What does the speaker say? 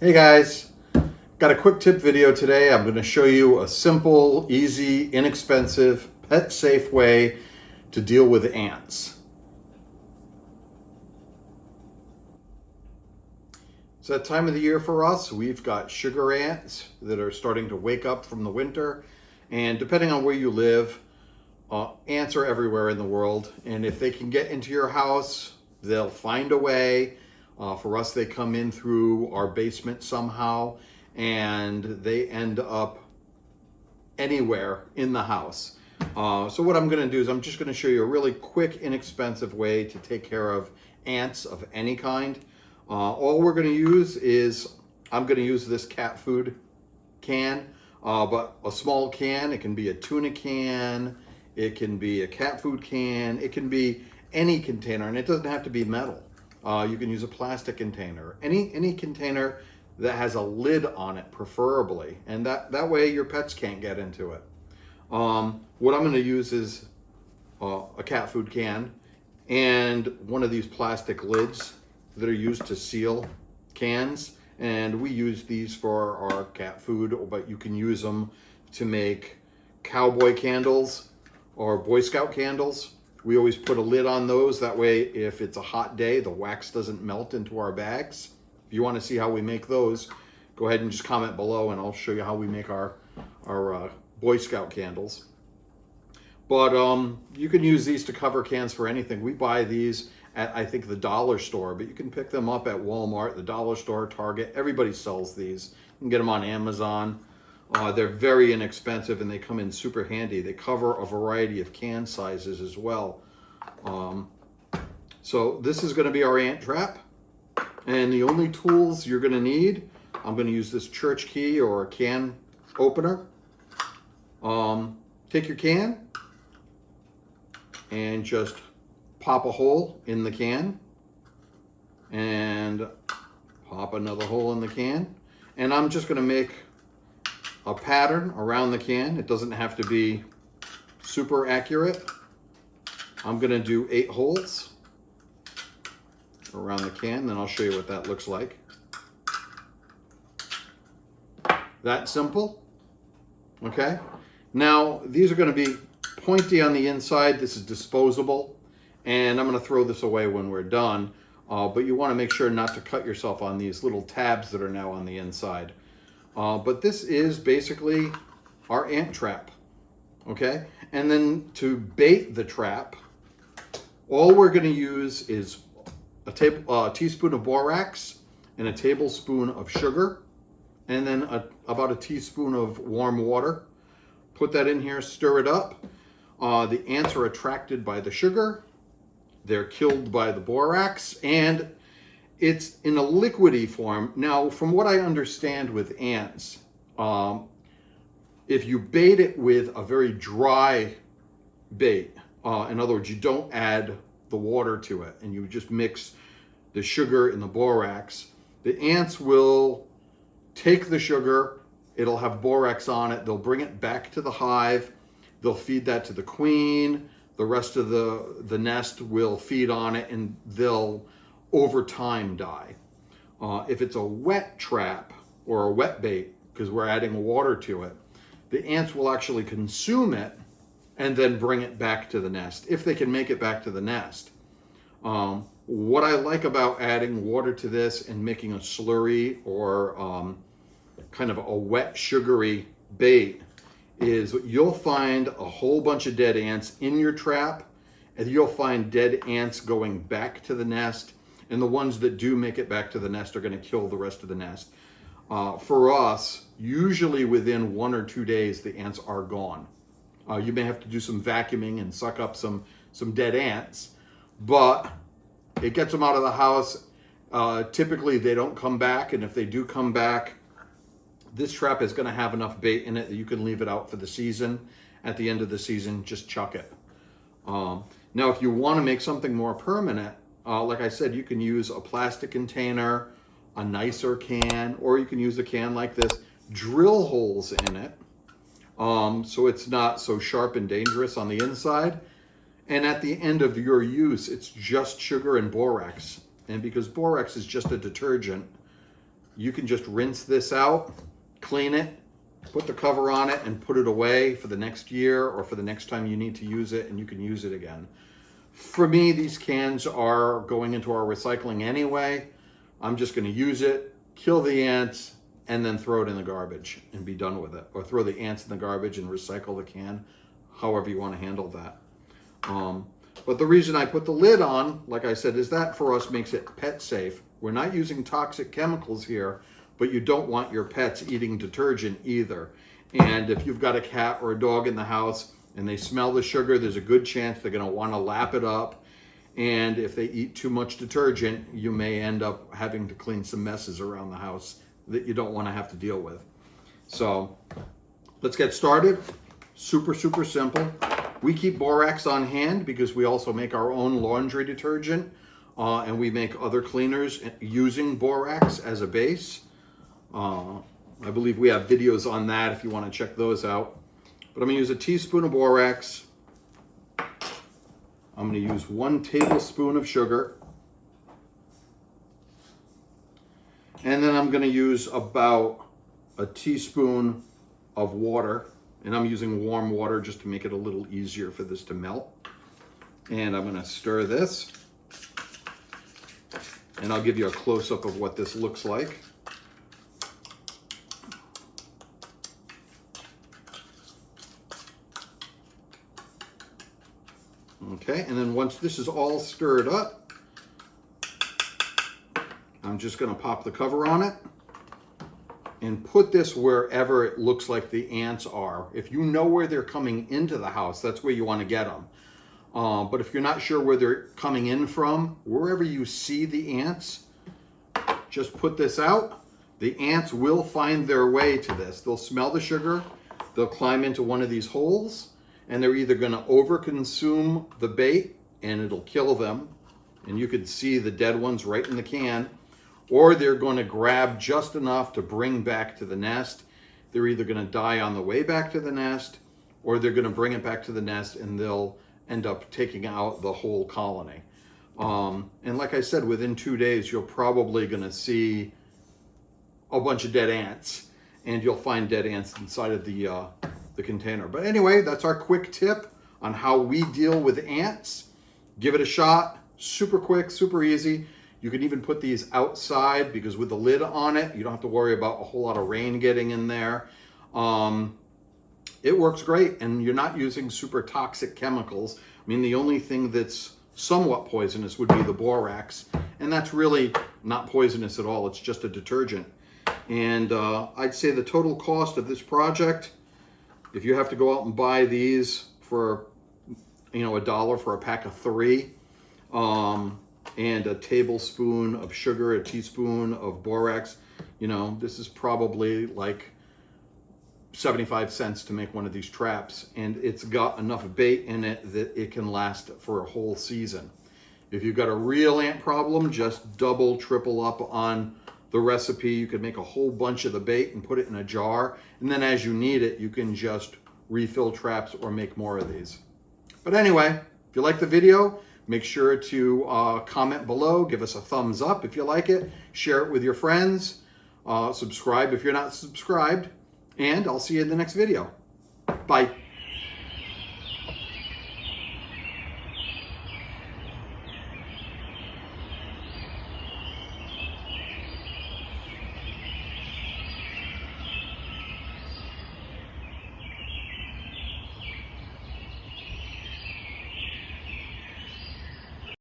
Hey guys, got a quick tip video today. I'm going to show you a simple, easy, inexpensive, pet-safe way to deal with ants. It's that time of the year for us. We've got sugar ants that are starting to wake up from the winter, and depending on where you live, ants are everywhere in the world, and if they can get into your house, they'll find a way. For us, they come in through our basement somehow, and they end up anywhere in the house. So what I'm going to do is I'm just going to show you a really quick, inexpensive way to take care of ants of any kind. All we're going to use is, I'm going to use this cat food can, but a small can. It can be a tuna can, it can be a cat food can, it can be any container, and it doesn't have to be metal. You can use a plastic container, any container that has a lid on it, preferably, and that way your pets can't get into it. What I'm going to use is a cat food can and one of these plastic lids that are used to seal cans, and we use these for our cat food, but you can use them to make cowboy candles or Boy Scout candles. We always put a lid on those. That way, if it's a hot day, the wax doesn't melt into our bags. If you want to see how we make those, go ahead and just comment below and I'll show you how we make our Boy Scout candles. But you can use these to cover cans for anything. We buy these at, I think, the dollar store, but you can pick them up at Walmart, the dollar store, Target. Everybody sells these. You can get them on Amazon. They're very inexpensive and they come in super handy. They cover a variety of can sizes as well. So this is going to be our ant trap. And the only tools you're going to need, I'm going to use this church key or a can opener. Take your can and just pop a hole in the can and pop another hole in the can. And I'm just going to make a pattern around the can. It doesn't have to be super accurate. I'm going to do 8 holes around the can, then I'll show you what that looks like. That simple. Okay. Now these are going to be pointy on the inside. This is disposable, and I'm going to throw this away when we're done. But you want to make sure not to cut yourself on these little tabs that are now on the inside. But this is basically our ant trap, okay? And then to bait the trap, all we're going to use is a teaspoon of borax and a tablespoon of sugar, and then about a teaspoon of warm water. Put that in here, stir it up. The ants are attracted by the sugar. They're killed by the borax, and it's in a liquidy form. Now, from what I understand with ants, if you bait it with a very dry bait, in other words, you don't add the water to it and you just mix the sugar and the borax, the ants will take the sugar, it'll have borax on it, they'll bring it back to the hive, they'll feed that to the queen, the rest of the nest will feed on it, and they'll over time die. If it's a wet trap or a wet bait, because we're adding water to it, the ants will actually consume it and then bring it back to the nest, if they can make it back to the nest. What I like about adding water to this and making a slurry or kind of a wet sugary bait is you'll find a whole bunch of dead ants in your trap, and you'll find dead ants going back to the nest. And the ones that do make it back to the nest are going to kill the rest of the nest. For us, usually within 1 or 2 days, the ants are gone. You may have to do some vacuuming and suck up some dead ants, but it gets them out of the house. Typically, they don't come back, and if they do come back, this trap is going to have enough bait in it that you can leave it out for the season. At the end of the season, just chuck it. Now, if you want to make something more permanent, like I said, you can use a plastic container, a nicer can, or you can use a can like this, drill holes in it, so it's not so sharp and dangerous on the inside. And at the end of your use, it's just sugar and borax. And because borax is just a detergent, you can just rinse this out, clean it, put the cover on it, and put it away for the next year or for the next time you need to use it, and you can use it again. For me, these cans are going into our recycling anyway. I'm just going to use it, kill the ants, and then throw it in the garbage and be done with it. Or throw the ants in the garbage and recycle the can, however you want to handle that. But the reason I put the lid on, like I said, is that for us makes it pet safe. We're not using toxic chemicals here, but you don't want your pets eating detergent either. And if you've got a cat or a dog in the house and they smell the sugar, there's a good chance they're going to want to lap it up. And if they eat too much detergent, you may end up having to clean some messes around the house that you don't want to have to deal with. So let's get started. Super, super simple. We keep Borax on hand because we also make our own laundry detergent, and we make other cleaners using Borax as a base. I believe we have videos on that if you want to check those out. But I'm going to use a teaspoon of Borax. I'm going to use 1 tablespoon of sugar. And then I'm going to use about a teaspoon of water. And I'm using warm water just to make it a little easier for this to melt. And I'm going to stir this. And I'll give you a close-up of what this looks like. Okay, and then once this is all stirred up, I'm just going to pop the cover on it and put this wherever it looks like the ants are. If you know where they're coming into the house, that's where you want to get them. But if you're not sure where they're coming in from, wherever you see the ants, just put this out. The ants will find their way to this. They'll smell the sugar, they'll climb into one of these holes, and they're either going to overconsume the bait and it'll kill them, and you could see the dead ones right in the can, or they're going to grab just enough to bring back to the nest. They're either going to die on the way back to the nest, or they're going to bring it back to the nest and they'll end up taking out the whole colony. And like I said, within 2 days, you're probably going to see a bunch of dead ants, and you'll find dead ants inside of the container. But anyway, that's our quick tip on how we deal with ants. Give it a shot. Super quick, super easy. You can even put these outside because with the lid on it, you don't have to worry about a whole lot of rain getting in there. It works great, and you're not using super toxic chemicals. I mean, the only thing that's somewhat poisonous would be the Borax, and that's really not poisonous at all. It's just a detergent. And I'd say the total cost of this project, if you have to go out and buy these for, $1 for a pack of 3, and a tablespoon of sugar, a teaspoon of Borax, this is probably like 75 cents to make one of these traps, and it's got enough bait in it that it can last for a whole season. If you've got a real ant problem, just double, triple up on the recipe. You could make a whole bunch of the bait and put it in a jar, and then as you need it, you can just refill traps or make more of these. But anyway, if you like the video, make sure to comment below, give us a thumbs up if you like it, share it with your friends, subscribe if you're not subscribed, and I'll see you in the next video. Bye.